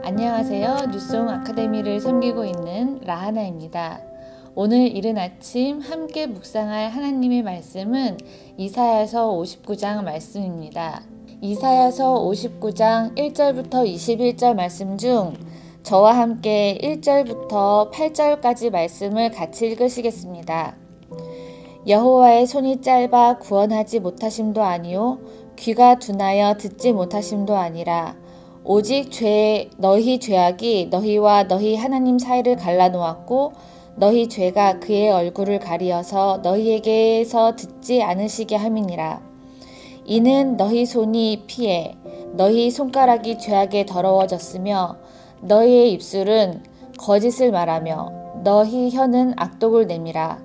안녕하세요. 뉴송 아카데미를 섬기고 있는 라하나입니다. 오늘 이른 아침 함께 묵상할 하나님의 말씀은 이사야서 59장 말씀입니다. 이사야서 59장 1절부터 21절 말씀 중 저와 함께 1절부터 8절까지 말씀을 같이 읽으시겠습니다. 여호와의 손이 짧아 구원하지 못하심도 아니요 귀가 둔하여 듣지 못하심도 아니라 오직 너희 죄악이 너희와 너희 하나님 사이를 갈라놓았고 너희 죄가 그의 얼굴을 가리어서 너희에게서 듣지 않으시게 함이니라. 이는 너희 손이 피해 너희 손가락이 죄악에 더러워졌으며 너희의 입술은 거짓을 말하며 너희 혀는 악독을 내밀어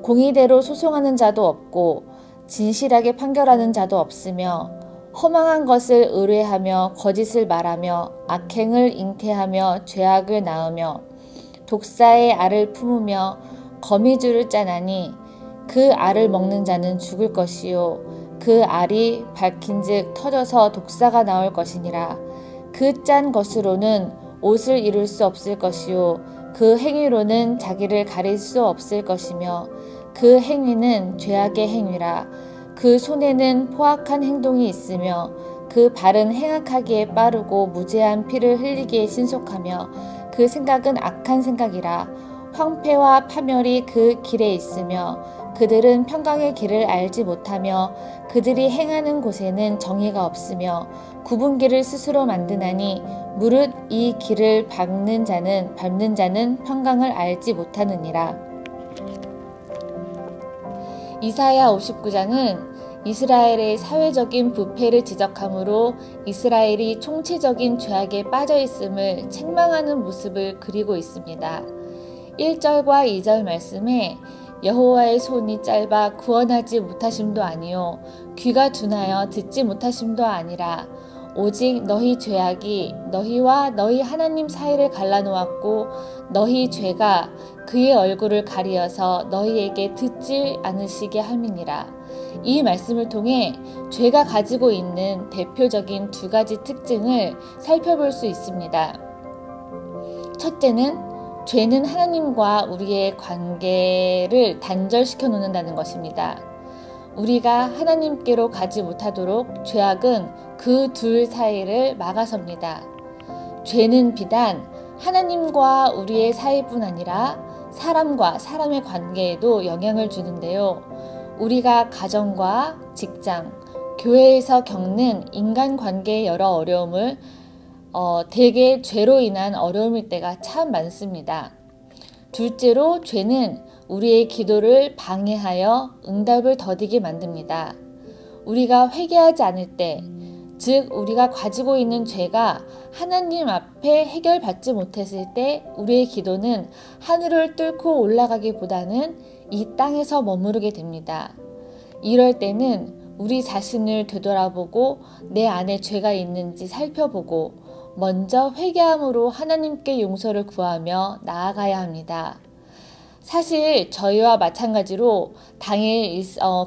공의대로 소송하는 자도 없고 진실하게 판결하는 자도 없으며 허망한 것을 의뢰하며 거짓을 말하며 악행을 잉태하며 죄악을 낳으며 독사의 알을 품으며 거미줄을 짜나니 그 알을 먹는 자는 죽을 것이요 그 알이 밝힌즉 터져서 독사가 나올 것이니라. 그 짠 것으로는 옷을 이룰 수 없을 것이요 그 행위로는 자기를 가릴 수 없을 것이며 그 행위는 죄악의 행위라. 그 손에는 포악한 행동이 있으며 그 발은 행악하기에 빠르고 무죄한 피를 흘리기에 신속하며 그 생각은 악한 생각이라. 황폐와 파멸이 그 길에 있으며 그들은 평강의 길을 알지 못하며 그들이 행하는 곳에는 정의가 없으며 굽은 길을 스스로 만드나니 무릇 이 길을 밟는 자는 평강을 알지 못하느니라. 이사야 59장은 이스라엘의 사회적인 부패를 지적하므로 이스라엘이 총체적인 죄악에 빠져 있음을 책망하는 모습을 그리고 있습니다. 1절과 2절 말씀에 여호와의 손이 짧아 구원하지 못하심도 아니요 귀가 둔하여 듣지 못하심도 아니라 오직 너희 죄악이 너희와 너희 하나님 사이를 갈라놓았고 너희 죄가 그의 얼굴을 가리어서 너희에게 듣지 않으시게 함이니라. 이 말씀을 통해 죄가 가지고 있는 대표적인 두 가지 특징을 살펴볼 수 있습니다. 첫째는 죄는 하나님과 우리의 관계를 단절시켜 놓는다는 것입니다. 우리가 하나님께로 가지 못하도록 죄악은 그 둘 사이를 막아섭니다. 죄는 비단 하나님과 우리의 사이뿐 아니라 사람과 사람의 관계에도 영향을 주는데요. 우리가 가정과 직장, 교회에서 겪는 인간관계의 여러 어려움을 대개 죄로 인한 어려움일 때가 참 많습니다. 둘째로 죄는 우리의 기도를 방해하여 응답을 더디게 만듭니다. 우리가 회개하지 않을 때, 즉 우리가 가지고 있는 죄가 하나님 앞에 해결받지 못했을 때 우리의 기도는 하늘을 뚫고 올라가기보다는 이 땅에서 머무르게 됩니다. 이럴 때는 우리 자신을 되돌아보고 내 안에 죄가 있는지 살펴보고 먼저 회개함으로 하나님께 용서를 구하며 나아가야 합니다. 사실 저희와 마찬가지로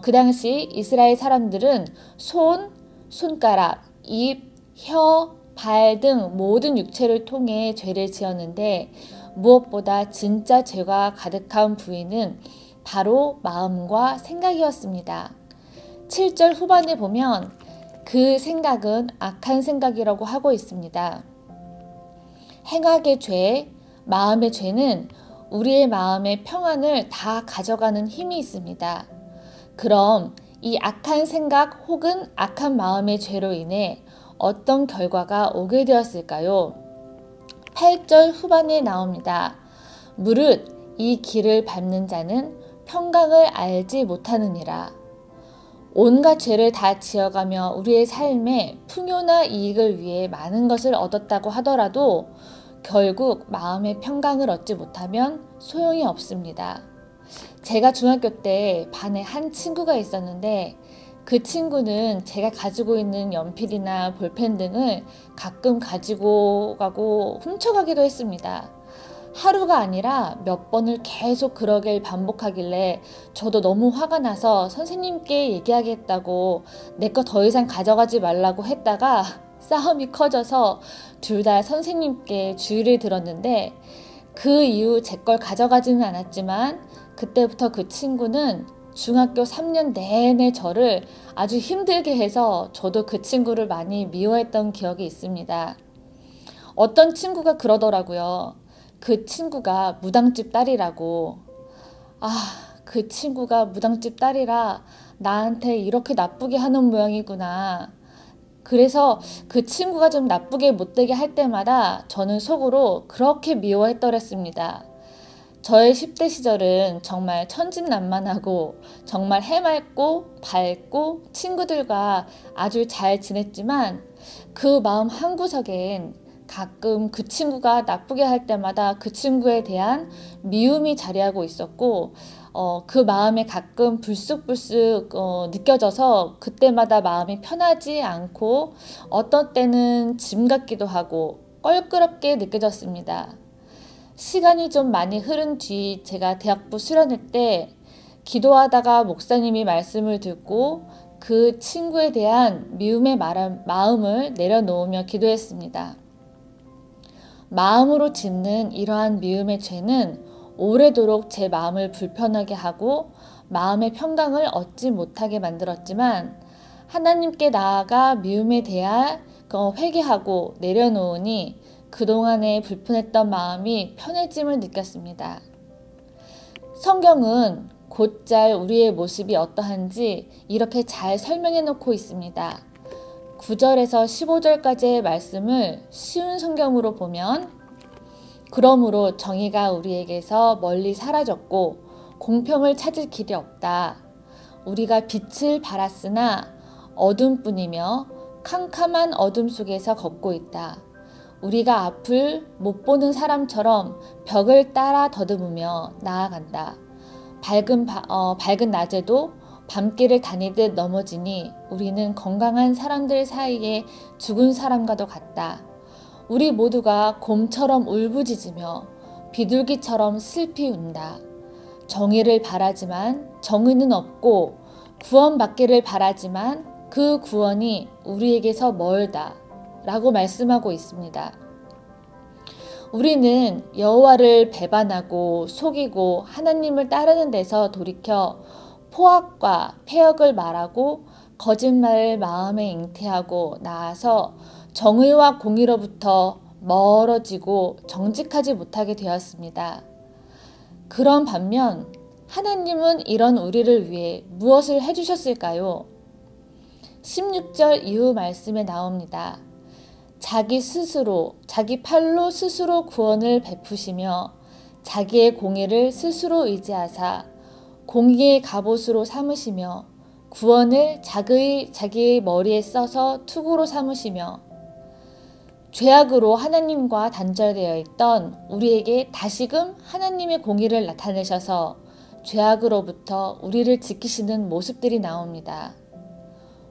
그 당시 이스라엘 사람들은 손가락, 입, 혀, 발 등 모든 육체를 통해 죄를 지었는데 무엇보다 진짜 죄가 가득한 부위는 바로 마음과 생각이었습니다. 7절 후반에 보면 그 생각은 악한 생각이라고 하고 있습니다. 행악의 죄, 마음의 죄는 우리의 마음의 평안을 다 가져가는 힘이 있습니다. 그럼 이 악한 생각 혹은 악한 마음의 죄로 인해 어떤 결과가 오게 되었을까요? 8절 후반에 나옵니다. 무릇 이 길을 밟는 자는 평강을 알지 못하느니라. 온갖 죄를 다 지어가며 우리의 삶에 풍요나 이익을 위해 많은 것을 얻었다고 하더라도 결국 마음의 평강을 얻지 못하면 소용이 없습니다. 제가 중학교 때 반에 한 친구가 있었는데 그 친구는 제가 가지고 있는 연필이나 볼펜 등을 가끔 가지고 가고 훔쳐가기도 했습니다. 하루가 아니라 몇 번을 계속 그러길 반복하길래 저도 너무 화가 나서 선생님께 얘기하겠다고 내 거 더 이상 가져가지 말라고 했다가 싸움이 커져서 둘 다 선생님께 주의를 들었는데 그 이후 제 걸 가져가지는 않았지만 그때부터 그 친구는 중학교 3년 내내 저를 아주 힘들게 해서 저도 그 친구를 많이 미워했던 기억이 있습니다. 어떤 친구가 그러더라고요. 그 친구가 무당집 딸이라고. 그 친구가 무당집 딸이라 나한테 이렇게 나쁘게 하는 모양이구나. 그래서 그 친구가 좀 나쁘게 못되게 할 때마다 저는 속으로 그렇게 미워했더랬습니다. 저의 10대 시절은 정말 천진난만하고 정말 해맑고 밝고 친구들과 아주 잘 지냈지만 그 마음 한구석엔 가끔 그 친구가 나쁘게 할 때마다 그 친구에 대한 미움이 자리하고 있었고 그 마음에 가끔 불쑥불쑥 느껴져서 그때마다 마음이 편하지 않고 어떤 때는 짐 같기도 하고 껄끄럽게 느껴졌습니다. 시간이 좀 많이 흐른 뒤 제가 대학부 수련회 때 기도하다가 목사님이 말씀을 듣고 그 친구에 대한 미움의 마음을 내려놓으며 기도했습니다. 마음으로 짓는 이러한 미움의 죄는 오래도록 제 마음을 불편하게 하고 마음의 평강을 얻지 못하게 만들었지만 하나님께 나아가 미움에 대해 회개하고 내려놓으니 그동안에 불편했던 마음이 편해짐을 느꼈습니다. 성경은 곧잘 우리의 모습이 어떠한지 이렇게 잘 설명해 놓고 있습니다. 9절에서 15절까지의 말씀을 쉬운 성경으로 보면 그러므로 정의가 우리에게서 멀리 사라졌고 공평을 찾을 길이 없다. 우리가 빛을 발았으나 어둠뿐이며 캄캄한 어둠 속에서 걷고 있다. 우리가 앞을 못 보는 사람처럼 벽을 따라 더듬으며 나아간다. 밝은 낮에도 밤길을 다니듯 넘어지니 우리는 건강한 사람들 사이에 죽은 사람과도 같다. 우리 모두가 곰처럼 울부짖으며 비둘기처럼 슬피 운다. 정의를 바라지만 정의는 없고 구원받기를 바라지만 그 구원이 우리에게서 멀다. 라고 말씀하고 있습니다. 우리는 여호와를 배반하고 속이고 하나님을 따르는 데서 돌이켜 포악과 패역을 말하고 거짓말을 마음에 잉태하고 나아서 정의와 공의로부터 멀어지고 정직하지 못하게 되었습니다. 그런 반면 하나님은 이런 우리를 위해 무엇을 해주셨을까요? 16절 이후 말씀에 나옵니다. 자기 팔로 스스로 구원을 베푸시며 자기의 공의를 스스로 의지하사 공의의 갑옷으로 삼으시며 구원을 자기의 머리에 써서 투구로 삼으시며 죄악으로 하나님과 단절되어 있던 우리에게 다시금 하나님의 공의를 나타내셔서 죄악으로부터 우리를 지키시는 모습들이 나옵니다.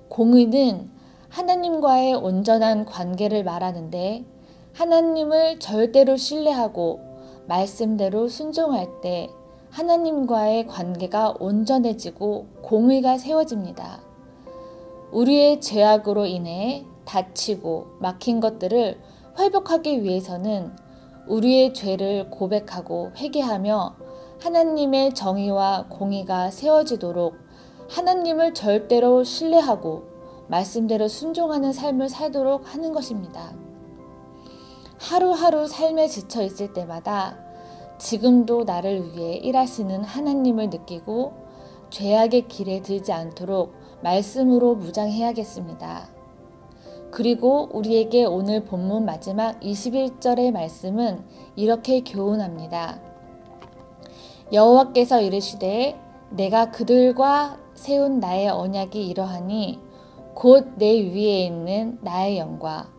공의는 하나님과의 온전한 관계를 말하는데 하나님을 절대로 신뢰하고 말씀대로 순종할 때 하나님과의 관계가 온전해지고 공의가 세워집니다. 우리의 죄악으로 인해 다치고 막힌 것들을 회복하기 위해서는 우리의 죄를 고백하고 회개하며 하나님의 정의와 공의가 세워지도록 하나님을 절대로 신뢰하고 말씀대로 순종하는 삶을 살도록 하는 것입니다. 하루하루 삶에 지쳐 있을 때마다 지금도 나를 위해 일하시는 하나님을 느끼고 죄악의 길에 들지 않도록 말씀으로 무장해야겠습니다. 그리고 우리에게 오늘 본문 마지막 21절의 말씀은 이렇게 교훈합니다. 여호와께서 이르시되 내가 그들과 세운 나의 언약이 이러하니 곧 내 위에 있는 나의 영과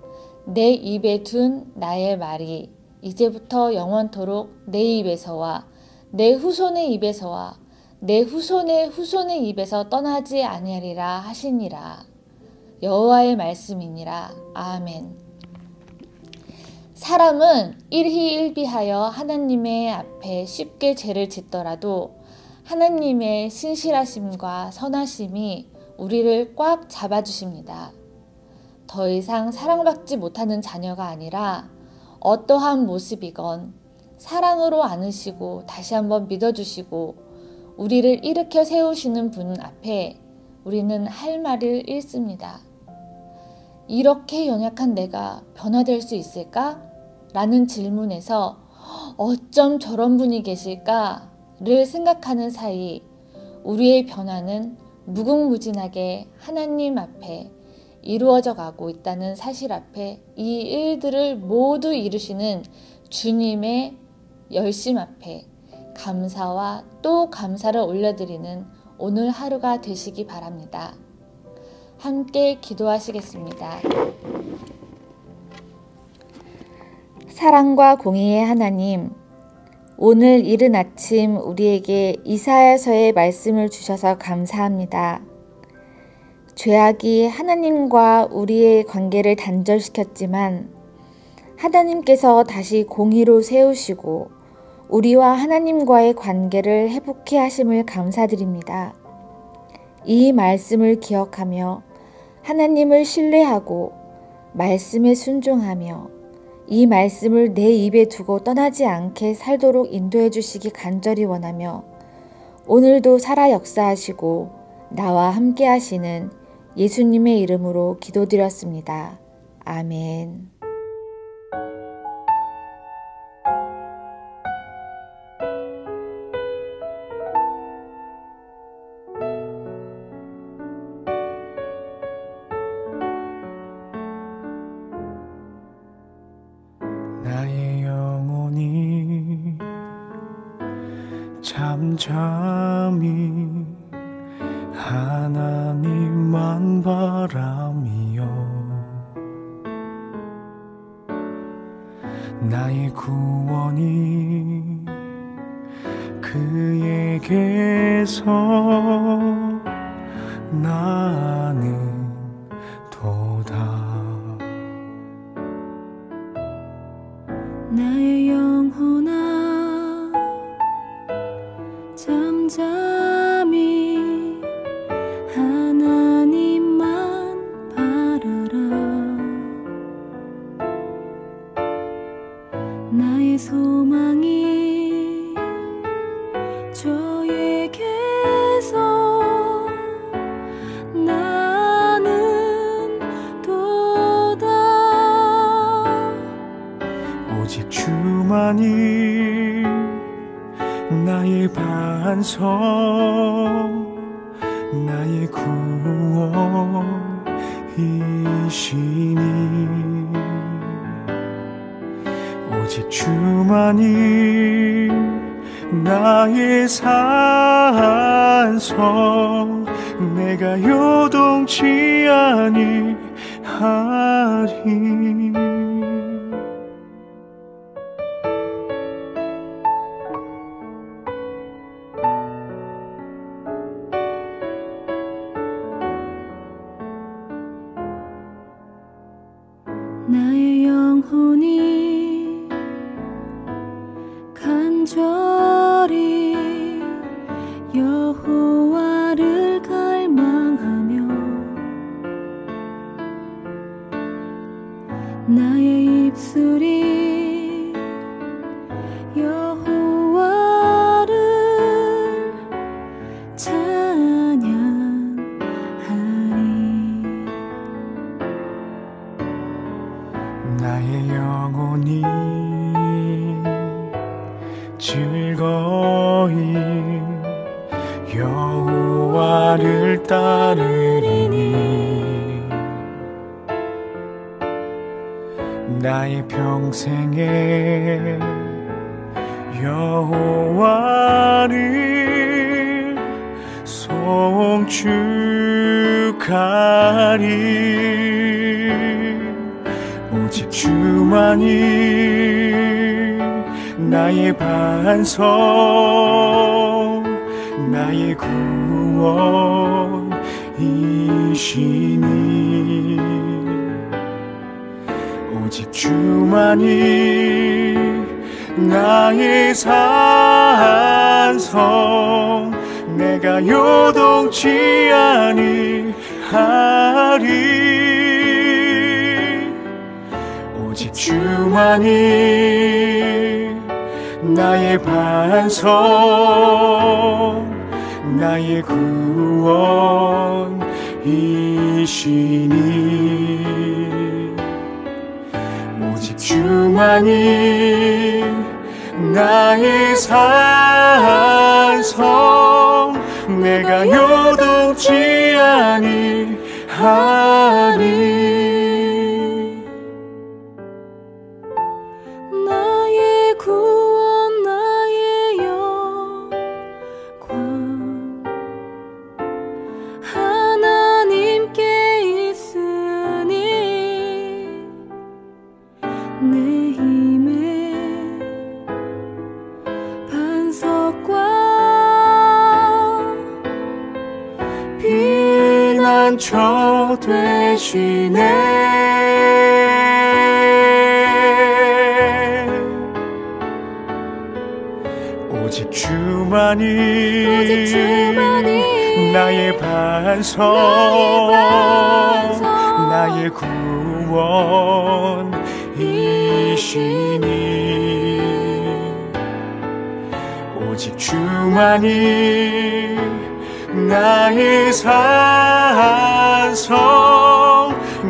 내 입에 둔 나의 말이 이제부터 영원토록 내 입에서와 내 후손의 입에서와 내 후손의 후손의 입에서 떠나지 아니하리라 하시니라. 여호와의 말씀이니라. 아멘. 사람은 일희일비하여 하나님의 앞에 쉽게 죄를 짓더라도 하나님의 신실하심과 선하심이 우리를 꽉 잡아주십니다. 더 이상 사랑받지 못하는 자녀가 아니라 어떠한 모습이건 사랑으로 안으시고 다시 한번 믿어주시고 우리를 일으켜 세우시는 분 앞에 우리는 할 말을 잃습니다. 이렇게 연약한 내가 변화될 수 있을까? 라는 질문에서 어쩜 저런 분이 계실까를 생각하는 사이 우리의 변화는 무궁무진하게 하나님 앞에 이루어져 가고 있다는 사실 앞에 이 일들을 모두 이루시는 주님의 열심 앞에 감사와 또 감사를 올려드리는 오늘 하루가 되시기 바랍니다. 함께 기도하시겠습니다. 사랑과 공의의 하나님, 오늘 이른 아침 우리에게 이사야서의 말씀을 주셔서 감사합니다. 죄악이 하나님과 우리의 관계를 단절시켰지만 하나님께서 다시 공의로 세우시고 우리와 하나님과의 관계를 회복해 하심을 감사드립니다. 이 말씀을 기억하며 하나님을 신뢰하고 말씀에 순종하며 이 말씀을 내 입에 두고 떠나지 않게 살도록 인도해 주시기 간절히 원하며 오늘도 살아 역사하시고 나와 함께 하시는 예수님의 이름으로 기도드렸습니다. 아멘. 나의 영혼이 잠잠히 하나님만 바라며 나의 구원이 그에게서 나는 도다. 나의 영혼아 잠잠히 하나님만 바라라. 나의 소망이 주에게서 나는 도다. 오직 주만이 나의 반석, 나의 구원이시니 오직 주만이 나의 산성, 내가 요동치 아니하리. 나의 영혼이 간절히 여호와를 갈망하며 나의 입술이 여호와를 찬양하리. 나의 영혼이 즐거이 여호와를 따르리니 나의 평생에 여호와를 송축하리. 오직 주만이 나의 반석, 나의 구원이시니 오직 주만이 나의 산성, 내가 요동치 아니하리. 오직 주만이 나의 반석 나의 구원이시니 오직 주만이 나의 산성 내가 요동치 아니하리 나의 구원 나의 영광 하나님께 있으니 내 힘의 반석과 피난처 되시네 오직 주만이 나의 반석 나의 구원이시니 오직 주만이 나의 산성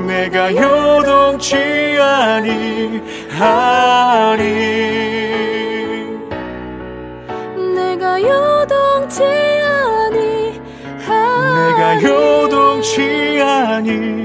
내가 요동치 아니하리 내가 요동치 내가 요동치 아니하리